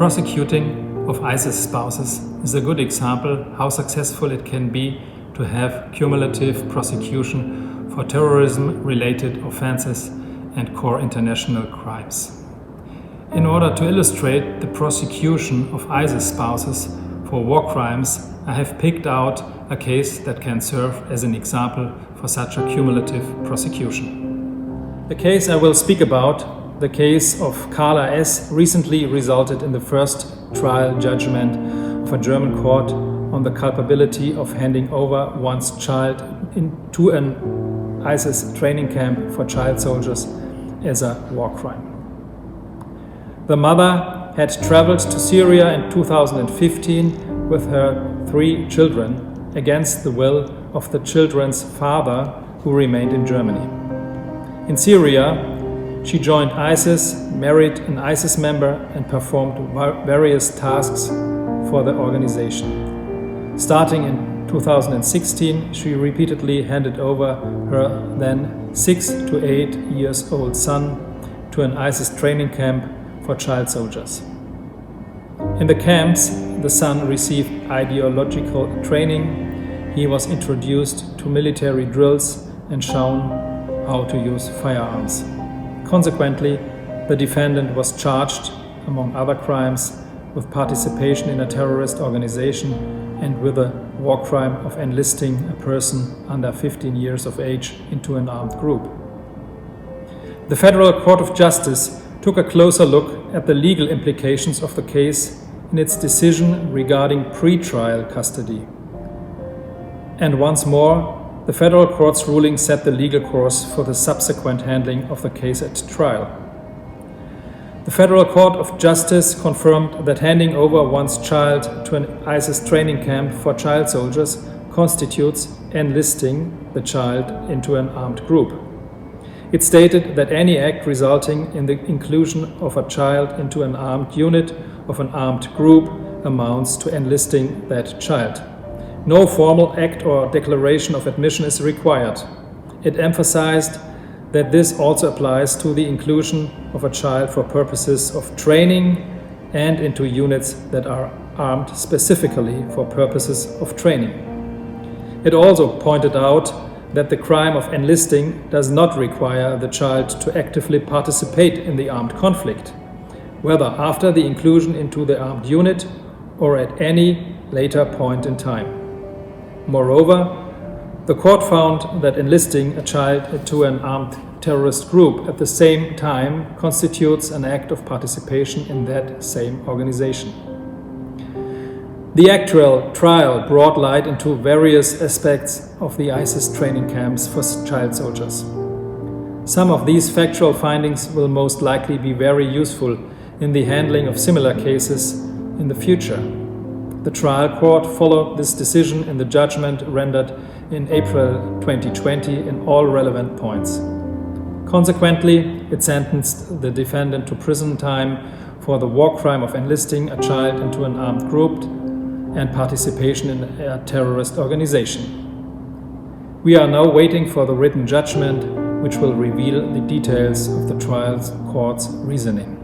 Prosecuting of ISIS spouses is a good example how successful it can be to have cumulative prosecution for terrorism-related offenses and core international crimes. In order to illustrate the prosecution of ISIS spouses for war crimes, I have picked out a case that can serve as an example for such a cumulative prosecution. The case I will speak about, the case of Carla S., recently resulted in the first trial judgment of a German court on the culpability of handing over one's child to an ISIS training camp for child soldiers as a war crime. The mother had traveled to Syria in 2015 with her 3 children against the will of the children's father, who remained in Germany. In Syria, she joined ISIS, married an ISIS member, and performed various tasks for the organization. Starting in 2016, she repeatedly handed over her then 6 to 8 years old son to an ISIS training camp for child soldiers. In the camps, the son received ideological training. He was introduced to military drills and shown how to use firearms. Consequently, the defendant was charged, among other crimes, with participation in a terrorist organization and with a war crime of enlisting a person under 15 years of age into an armed group. The Federal Court of Justice took a closer look at the legal implications of the case in its decision regarding pre-trial custody. And once more, the Federal Court's ruling set the legal course for the subsequent handling of the case at trial. The Federal Court of Justice confirmed that handing over one's child to an ISIS training camp for child soldiers constitutes enlisting the child into an armed group. It stated that any act resulting in the inclusion of a child into an armed unit of an armed group amounts to enlisting that child. No formal act or declaration of admission is required. It emphasized that this also applies to the inclusion of a child for purposes of training and into units that are armed specifically for purposes of training. It also pointed out that the crime of enlisting does not require the child to actively participate in the armed conflict, whether after the inclusion into the armed unit or at any later point in time. Moreover, the court found that enlisting a child to an armed terrorist group at the same time constitutes an act of participation in that same organization. The actual trial brought light into various aspects of the ISIS training camps for child soldiers. Some of these factual findings will most likely be very useful in the handling of similar cases in the future. The trial court followed this decision in the judgment rendered in April 2020 in all relevant points. Consequently, it sentenced the defendant to prison time for the war crime of enlisting a child into an armed group and participation in a terrorist organization. We are now waiting for the written judgment, which will reveal the details of the trial court's reasoning.